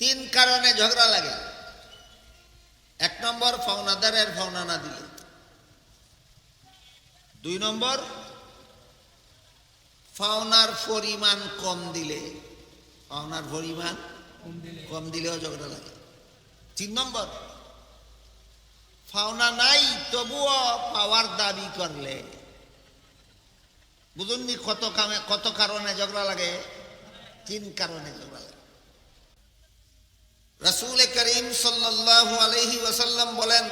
তিন কারণে ঝগড়া লাগে। এক নম্বর, পাওনাদারের পাওনা না দিলে। দুই নম্বর, পাওনার পরিমাণ কম দিলে। পাওনার পরিমাণ কম দিলেও ঝগড়া লাগে। তিন নম্বর, পাওনা নাই তবুও পাওয়ার দাবি করলে। বুঝুননি কত কারণে ঝগড়া লাগে? তিন কারণে ঝগড়া লাগে। রাসূল করিম সাল্লাল্লাহু আলাইহি ওয়াসাল্লাম বলেন,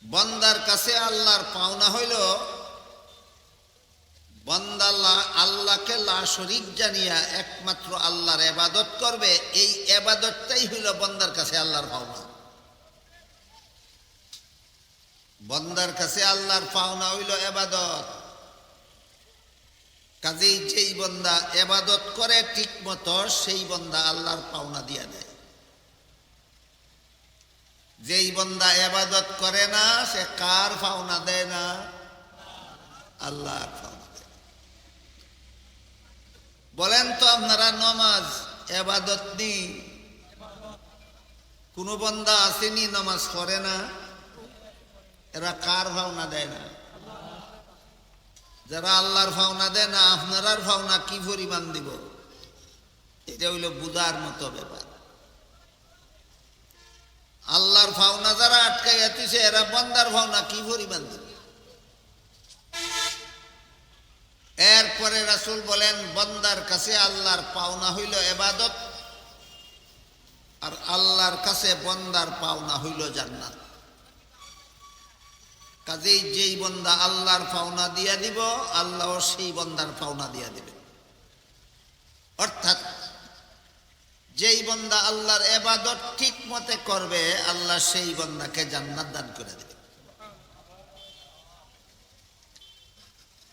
বান্দার কাছে আল্লাহর পাওনা হইল বান্দা আল্লাহকে লা শরীক জানিয়া একমাত্র আল্লাহর ইবাদত করবে। এই ইবাদতটাই হইল বান্দার কাছে আল্লাহর পাওনা। বান্দার কাছে আল্লাহর পাওনা হইল ইবাদত। কাজেই যেই বান্দা ইবাদত করে ঠিক মতো, সেই বান্দা আল্লাহর পাওনা দিয়া দেয়। যেই বান্দা ইবাদত করে না, সে কার পাওনা দেয় না? আল্লাহর পাওনা দেয়। বলেন তো আপনারা, নামাজ ইবাদত নেই? কোন বান্দা আসেনি নামাজ পড়ে না? এরা কার পাওনা দেয় না? যারা আল্লাহর পাওনা দেয় না, আপনার পাওনা কি পরিমাণ দিব? এটা হইল বুঝার মতো ব্যাপার। আল্লাহর পাওনা যারা আটকাইয়া দিছে, এরা বান্দার পাওনা কি পরিমাণ দিবে? এরপরে রাসূল বলেন, বান্দার কাছে আল্লাহর পাওনা হইল ইবাদত, আর আল্লাহর কাছে বান্দার পাওনা হইল জান্নাত। কাজেই যেই বান্দা আল্লাহর পাওনা দিয়া দিব, আল্লাহ সেই বান্দার পাওনা দিয়া দিবে। অর্থাৎ যেই বান্দা আল্লাহর ইবাদত ঠিক মতে করবে, আল্লাহ সেই বান্দাকে জান্নাত দান করে দেবে।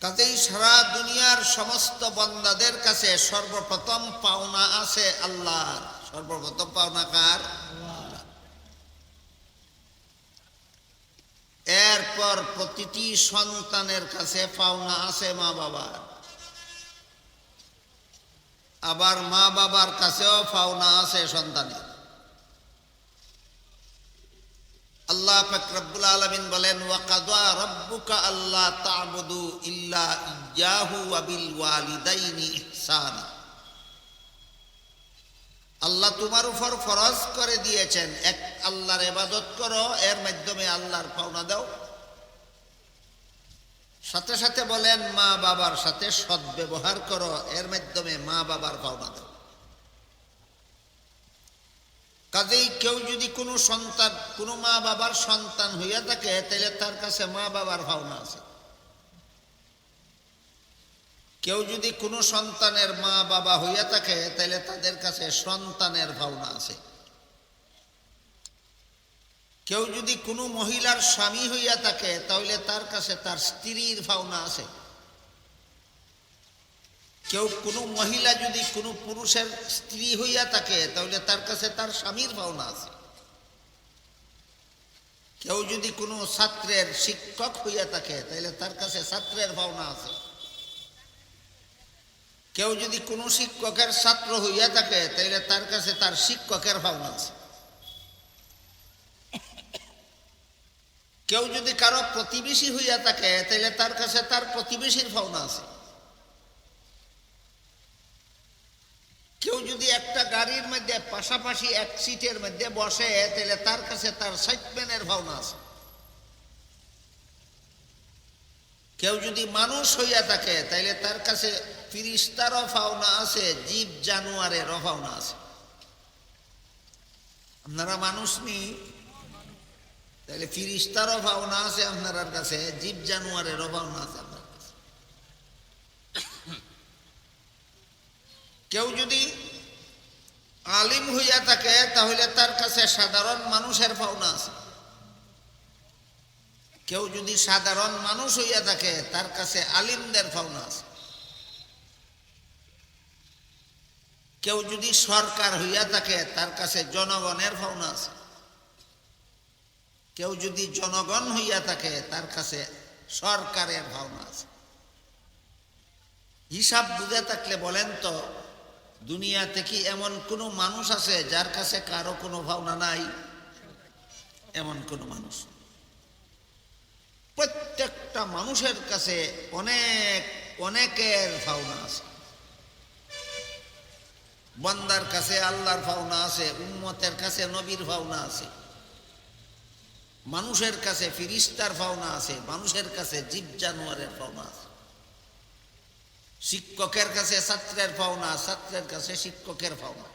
কাজেই সারা দুনিয়ার সমস্ত বান্দাদের কাছে সর্বপ্রথম পাওনা আছে আল্লাহর। সর্বপ্রথম পাওনা কার? এরপর প্রতিটি সন্তানের কাছে পাওনা আছে মা বাবার। আবার মা বাবার কাছেও পাওনা আছে সন্তানের। আল্লাহ পাক রব্বুল আলামিন বলেন, ওয়া কাযা রাব্বুকা আল্লা তা'বুদু ইল্লা ইয়্যাহু ওয়া বিল ওয়ালিদাইনি ইহসানা। আল্লাহ তোমার উপর ফরজ করে দিয়েছেন, এক আল্লাহর ইবাদত করো, এর মাধ্যমে আল্লাহর পাওনা দাও। সাথে সাথে বলেন, মা বাবার সাথে সদ্ব্যবহার করো, এর মাধ্যমে মা বাবার পাওনা দাও। কাজেই কেউ যদি কোনো সন্তান, কোনো মা বাবার সন্তান হইয়া থাকে, তাহলে তার কাছে মা বাবার পাওনা আছে। কেউ যদি কোনো সন্তানের মা বাবা হইয়া থাকে, তাহলে তাদের কাছে সন্তানের পাওনা আছে। কেউ যদি কোনো মহিলার স্বামী হইয়া থাকে, তাহলে তার কাছে তার স্ত্রীর পাওনা আছে। কেউ কোনো মহিলা যদি কোনো পুরুষের স্ত্রী হইয়া থাকে, তাহলে তার কাছে তার স্বামীর পাওনা আছে। কেউ যদি কোনো ছাত্রের শিক্ষক হইয়া থাকে, তাহলে তার কাছে ছাত্রের পাওনা আছে। কেউ যদি কোনো শিক্ষকের ছাত্র হইয়া থাকে, তাহলে তার কাছে তার শিক্ষকের পাওনা আছে। কেউ যদি কারো প্রতিবেশী হইয়া থাকে, তাহলে তার কাছে তার প্রতিবেশীর পাওনা আছে। কেউ যদি একটা গাড়ির মধ্যে পাশাপাশি এক সিটের মধ্যে বসে, তাহলে তার কাছে তার সাইডম্যানের পাওনা আছে। কেউ যদি মানুষ হইয়া থাকে, তাইলে তার কাছে ফিরিস্তারও পাওনা আছে, জীব জানোয়ারেরও পাওনা আছে। আপনারা মানুষ নি, তাহলে ফিরিস্তারও পাওনা আছে আপনার কাছে, জীব জানোয়ারেরও পাওনা আছে আপনার কাছে। কেউ যদি আলিম হইয়া থাকে, তাহলে তার কাছে সাধারণ মানুষের পাওনা আছে। কেউ যদি সাধারণ মানুষ হইয়া থাকে, তার কাছে আলিমদের পাওনা আছে। কেউ যদি সরকার হইয়া থাকে, তার কাছে জনগণের পাওনা আছে। কেউ যদি জনগণ হইয়া থাকে, তার কাছে সরকারের পাওনা আছে। হিসাব বুঝে থাকলে বলেন তো, দুনিয়াতে কি এমন কোনো মানুষ আছে যার কাছে কারো কোনো ভাবনা নাই? এমন কোনো মানুষ? প্রত্যেকটা মানুষের কাছে অনেকের ভাবনা আছে। বান্দার কাছে আল্লাহর ভাবনা আছে, উম্মতের কাছে নবীর ভাবনা আছে, মানুষের কাছে ফিরিস্তার ভাবনা আছে, মানুষের কাছে জীব জানোয়ারের ভাবনা আছে, শিক্ষকের কাছে ছাত্রের ভাবনা, ছাত্রের কাছে শিক্ষকের ভাবনা,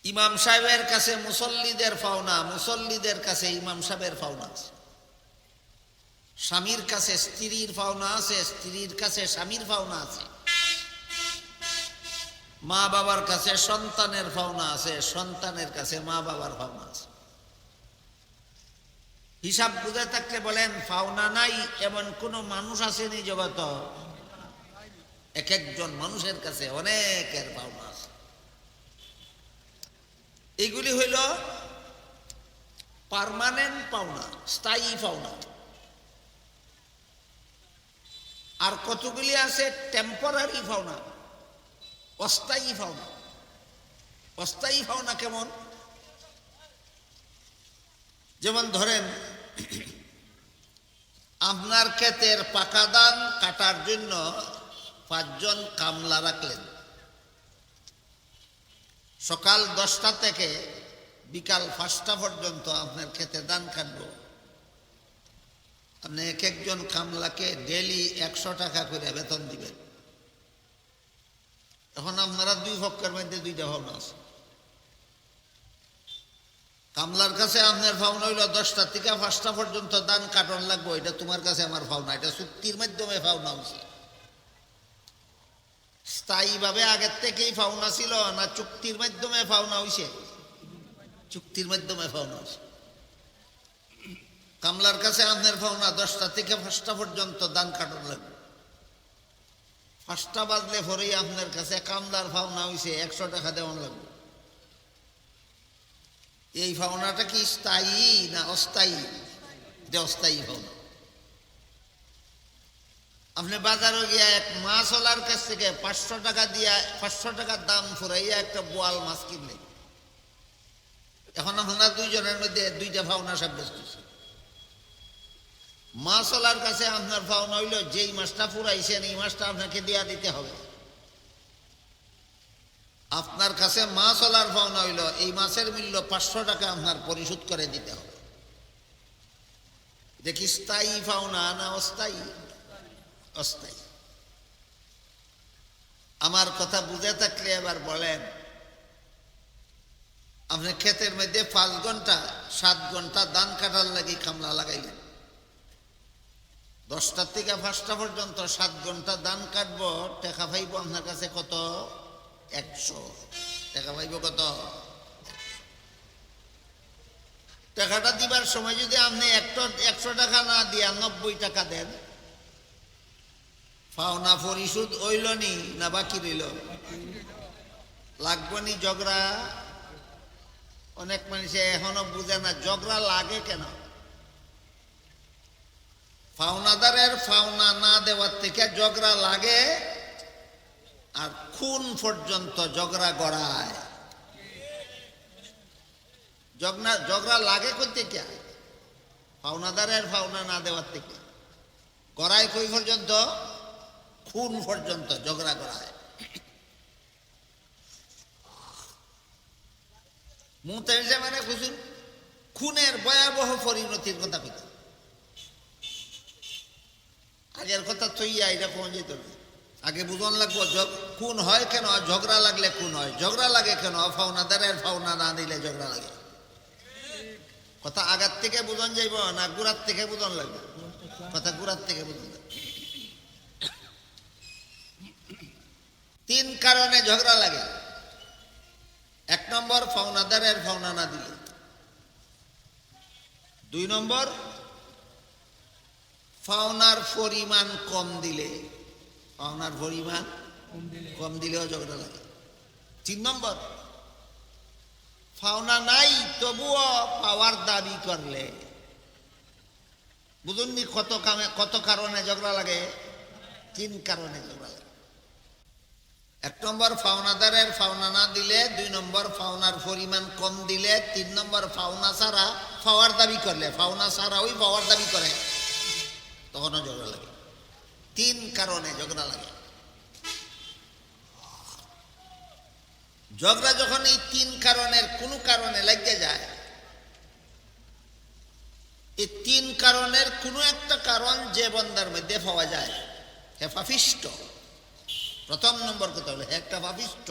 ইমাম সাহেবের কাছে মুসল্লিদের ভাবনা, মুসল্লিদের কাছে ইমাম সাহেবের ভাবনা আছে, স্বামীর কাছে স্ত্রীর ভাবনা আছে, স্ত্রীর কাছে স্বামীর ভাবনা আছে, মা বাবার কাছে সন্তানের ভাবনা আছে, সন্তানের কাছে মা বাবার ভাবনা আছে। হিসাব বুঝে থাকলে বলেন ভাবনা নাই এমন কোন মানুষ আসেনি জগত? এক একজন মানুষের কাছে অনেকের ভাবনা আছে। এগুলি হইল পার্মানেন্ট পাওনা, স্থায়ী পাওনা। আর কতগুলি আছে টেম্পোরারি পাওনা, অস্থায়ী পাওনা। অস্থায়ী পাওনা কেমন? যেমন ধরেন আপনার ক্ষেতের পাকা ধান কাটার জন্য 5 জন কামলা রাখলেন। সকাল 10টা থেকে বিকাল 5টা পর্যন্ত আপনার ক্ষেতে ধান কাটবো। আপনি এক একজন কামলাকে ডেইলি 100 টাকা করে বেতন দিবেন। এখন আপনারা দুই পক্ষের মধ্যে দুইটা ভাবনা আছে। কামলার কাছে আপনার ভাবনা হইল 10টা থেকে 5টা পর্যন্ত ধান কাটন লাগবো, এটা তোমার কাছে আমার ভাবনা, এটা চুক্তির মাধ্যমে ভাবনা হচ্ছে। স্থায়ীভাবে আগের থেকেই ভাবনা ছিল না চুক্তির মাধ্যমে ভাবনা হয়েছে? চুক্তির মাধ্যমে ভাবনা হয়েছে। কামলার কাছে আপনার ভাবনা 10টা থেকে 5টা পর্যন্ত ধান কাটন লাগবে। 5টা বাজলে পরেই আপনার কাছে কামলার ভাবনা হয়েছে 100 টাকা দেওয়ান লাগবে। এই ভাবনাটা কি স্থায়ী না অস্থায়ী? এটা অস্থায়ী ভাবনা। আপনি বাজারে গিয়া এক মাছওয়ালার কাছ থেকে 500 টাকা দিয়া 500 টাকার দাম ফুরাইয়া একটা বোয়াল মাছ কিনলেন। এখন আপনারা দুইজনের মধ্যে দুইটা ভাবনা সাব্যস্ত হচ্ছে। মাছওয়ালার কাছে আপনার ভাবনা হইল যেই মাছটা ফুরাইছেন এই মাছটা আপনাকে দেয়া দিতে হবে। আপনার কাছে মাছওয়ালার ভাবনা হইল এই মাছের মূল্য 500 টাকা আপনার পরিশোধ করে দিতে হবে। দেখি স্থায়ী ভাবনা না অস্থায়ী? অস্থায়ী। আমার কথা বুঝে থাকলে এবার বলেন, আপনি ক্ষেতের মধ্যে 5 ঘন্টা 7 ঘন্টা ধান কাটার লাগি কামলা লাগাইলেন। 10টা থেকে 5টা পর্যন্ত 7 ঘন্টা ধান কাটবো, টাকা পাইব আপনার কাছে কত? 100 টাকা পাইব। কত টাকাটা দিবার সময় যদি আপনি 100 টাকা না দিয়া 90 টাকা দেন, পাওনা পরিশোধ হইল নি না বাকি রইল? লাগবো নি ঝগড়া? অনেক মানুষে এখনো বুঝে না ঝগড়া লাগে কেন। পাওনাদারের পাওনা না দেওয়ার থেকে ঝগড়া লাগে, আর খুন পর্যন্ত ঝগড়া গড়ায়। ঝগড়া লাগে কই থেকে? পাওনাদারের পাওনা না দেওয়ার থেকে। গড়ায় কই পর্যন্ত? খুন পর্যন্ত ঝগড়া গড়ায়। মুতাবিজা মানে বুঝুন খুনের ভয়াবহ পরিণতির কথা কইতে। আগের কথা তৈয়া এটা কোন যেত না। আগে বুঝন লাগবো খুন হয় কেন, ঝগড়া লাগলে খুন হয়। ঝগড়া লাগে কেন? পাওনাদারের পাওনা না দিলে ঝগড়া লাগে। কথা আগার থেকে বুঝন যাইব না গুড়ার থেকে বুঝন লাগবে? কথা গুড়ার থেকে বুঝন লাগবে। 3 কারণে ঝগড়া লাগে। 1 নম্বর পাওনাদারের পাওনা না দিলে। 2 নম্বর পাওনার পরিমাণ কম দিলে। পাওনার পরিমাণ কম দিলেও ঝগড়া লাগে। 3 নম্বর পাওনা নাই তবুও পাওয়ার দাবি করলে। বুঝুননি কত কারণে ঝগড়া লাগে? 3 কারণে ঝগড়া লাগে। এক নম্বর ফাওনাদারের ফাওনা না দিলে, দুই নম্বর ফাওনার পরিমাণ কম দিলে, তিন নম্বর ফাওনা ছাড়া পাওয়ার দাবি করলে, ফাওনা ছাড়া ওই পাওয়ার দাবি করে, তখনও ঝগড়া লাগে। তিন কারণে ঝগড়া লাগে। ঝগড়া যখন এই তিন কারণের কোনো কারণে লাগিয়ে যায়, এই তিন কারণের কোনো একটা কারণ যে বন্দার মধ্যে পাওয়া যায়, হে পাপিষ্ট। প্রথম নম্বর কথা হলো একটা পাপিষ্ট।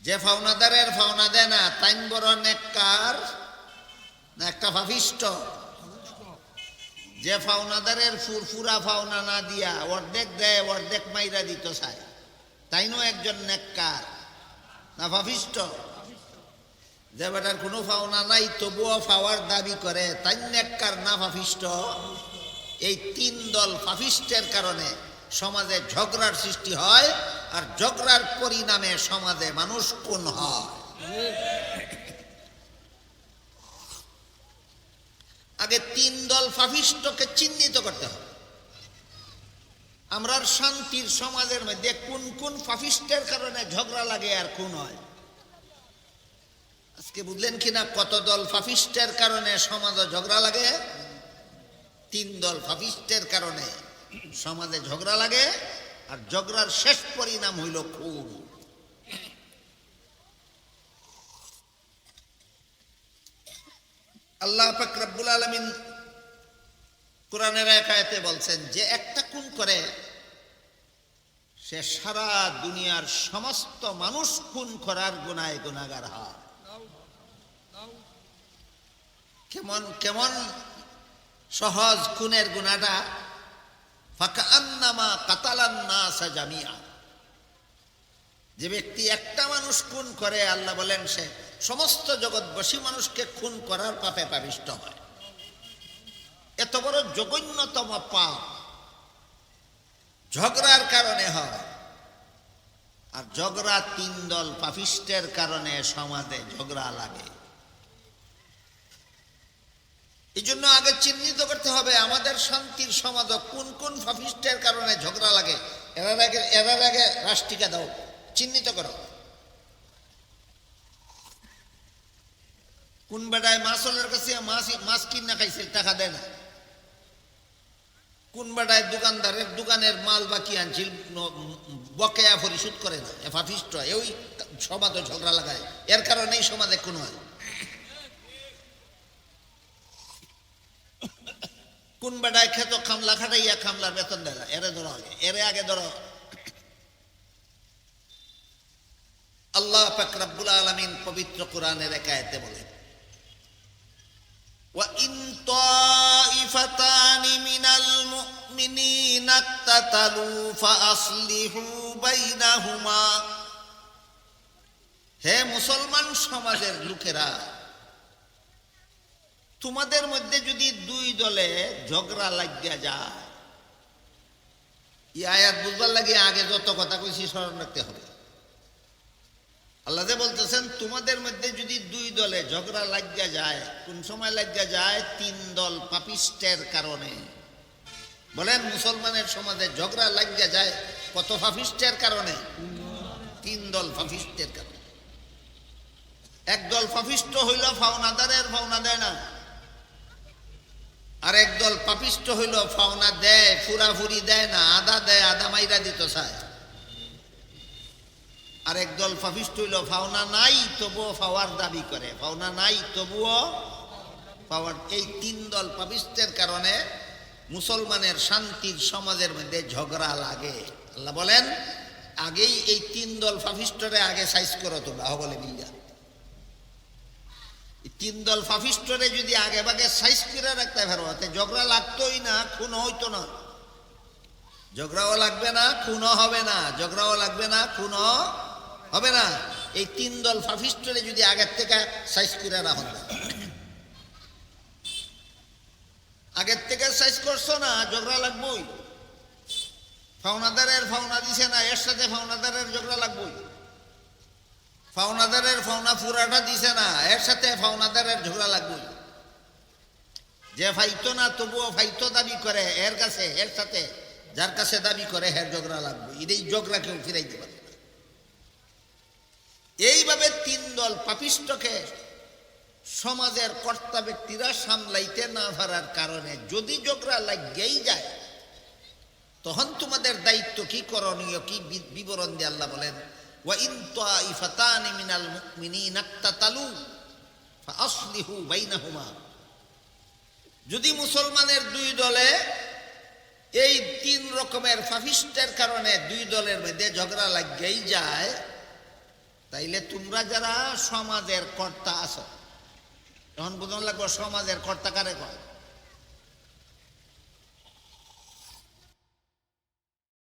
যে ফাওনাদারের ফাওনা দেয় না তাইন বড় নেককার না একটা পাপিষ্ট? যে ফাওনাদারের ফুরফুরা ফাওনা না দিয়া অর্ধেক দেয়, অর্ধেক মাইরা দিত চায়, তাইনও একজন নেককার না পাপিষ্ট? যে বেটার কোনো ফাওনা নাই তবুও পাওয়ার দাবি করে, তাই নেককার না পাপিষ্ট? এই তিন দল পাপিষ্টের কারণে সমাজে ঝগড়ার সৃষ্টি হয়, আর ঝগড়ার পরিণামে সমাজে মানুষ খুন হয়। আগে তিন দল পাপিষ্টকে চিহ্নিত করতে হবে। আমরার শান্তির সমাজের মধ্যে কোন কোন পাপিষ্টের কারণে ঝগড়া লাগে আর খুন হয়, আজকে বুঝলেন কিনা? কত দল পাপিষ্টের কারণে সমাজে ঝগড়া লাগে? তিন দল পাপিষ্টের কারণে সমাজে ঝগড়া লাগে, আর ঝগড়ার শেষ পরিণাম হইল খুন। আল্লাহ পাক রব্বুল আলামিন কোরআনের এক আয়াতে বলছেন যে একটা খুন করে সে সারা দুনিয়ার সমস্ত মানুষ খুন করার গুনাহে গুনাহগার হয়। কেমন কেমন সহজ খুনের গুনাহটা! ফাকান্নামা কাতালান নাস জামিআ। যে ব্যক্তি একটা মানুষ খুন করে, আল্লাহ বলেন সে সমস্ত জগৎবাসী মানুষকে খুন করার পাপে পাপিষ্ট হয়। এত বড় জঘন্যতম পাপ ঝগড়ার কারণে হয়। আর ঝগড়া তিন দল পাপিষ্টের কারণে সমাজে ঝগড়া লাগে। এই জন্য আগে চিহ্নিত করতে হবে আমাদের শান্তির সমাজ কোন কোন পাপিষ্টের কারণে ঝগড়া লাগে। এরার আগে রাষ্ট্রিকা দাও, চিহ্নিত করো। কোন বেটায় মাছলের কাছে মাছ কিনা খাইছে, টাকা দেয় না? কোন বেটায় দোকানদারের দোকানের মাল বাকি আনছিল, বকেয়া পরিশোধ করে না, এ পাপিষ্ট। ওই সমাজে ঝগড়া লাগায়, এর কারণেই সমাজে কোন হয়। কোন বেটায় খেত খামলা খাটাইয়া খামলার বেতন দেয় না, এরে ধরো আগে, এরে আগে ধরো। আল্লাহ পাক রব্বুল আলামিন পবিত্র কোরআনের এক আয়াতে বলেন, ওয়া ইন তাইফাতানি মিনাল মুমিনিনা ইকতাতালু ফাআসলিহু বাইনাহুমা। হে মুসলমান সমাজের লোকেরা, তোমাদের মধ্যে যদি দুই দলে ঝগড়া লাগিয়া যায়, এই আয়াত বুঝবার লাগে আগে যত কথা কইছি স্মরণ রাখতে হবে। আল্লাহ যে বলতেছেন তোমাদের মধ্যে যদি দুই দলে ঝগড়া লাগিয়া যায়, কোন সময় লাগিয়া যায়? তিন দল পাপিষ্টের কারণে। বলেন মুসলমানের সমাজে ঝগড়া লাগিয়া যায় কত পাপিষ্টের কারণে? তিন দল পাপিষ্টের কারণে। এক দল পাপিষ্ট হইল ফাওনাদারের ফাওনা দেয় না, আর একদল পাপিষ্ট হইল ফাওনা দেয়, ফুরাফুরি দেয় না, আদা দেয়, আদা মাইরা দিত চায়। আর একদল পাপিষ্ট হইল ফাওনা নাই তবুও পাওয়ার দাবি করে, ফাওনা নাই তবুও পাওয়ার। এই তিন দল পাপিষ্টের কারণে মুসলমানের শান্তির সমাজের মধ্যে ঝগড়া লাগে। আল্লাহ বলেন আগেই এই তিন দল পাপিষ্টরে আগে সাইজ করো তোমরা, বলে বিল্লা। তিন দল পাপিষ্টরে যদি আগে ভাগে সাইজ করে রাখতে পারো, ঝগড়া লাগতোই না, খুন হইতো না। ঝগড়াও লাগবে না, খুনও হবে না, ঝগড়াও লাগবে না, খুনও হবে না। এই তিন দল পাপিষ্টরে যদি আগের থেকে সাইজ করে রাখো, আগের থেকে সাইজ করছো না, ঝগড়া লাগবই। ফাওনাদারের ফাওনা দিছে না, এর সাথে ফাওনাদারের ঝগড়া লাগবই। ফাওনাদারের ফাওনা পুরাটা দিছে না, এর সাথে ফাওনাদারের ঝগড়া লাগবে। যে ফাইতো না তবুও ফাইতো দাবি করে, এর কাছে এর সাথে যার কাছে দাবি করে হ্যাঁ ঝগড়া লাগবে, এটাই ঝগড়া কেউ ফিরাইতে পারে না। এইভাবে তিন দল পাপিষ্টকে সমাজের কর্তা ব্যক্তিরা সামলাইতে না পারার কারণে যদি ঝগড়া লাগেই যায়, তখন তোমাদের দায়িত্ব কি, করণীয় কি, বিবরণ দিয়ে আল্লাহ বলেন, ওয়া ইন তাইফাতানি মিনাল মুমিনিনা ইকতাতালু ফাআসলিহু বাইনাহুমা। যদি মুসলমানের দুই দলে এই তিন রকমের পাপিষ্টের কারণে দুই দলের মধ্যে ঝগড়া লাগেই যায়, তাইলে তোমরা যারা সমাজের কর্তা আছো, তখন বুঝন লাগবে সমাজের কর্তা কারে কয়।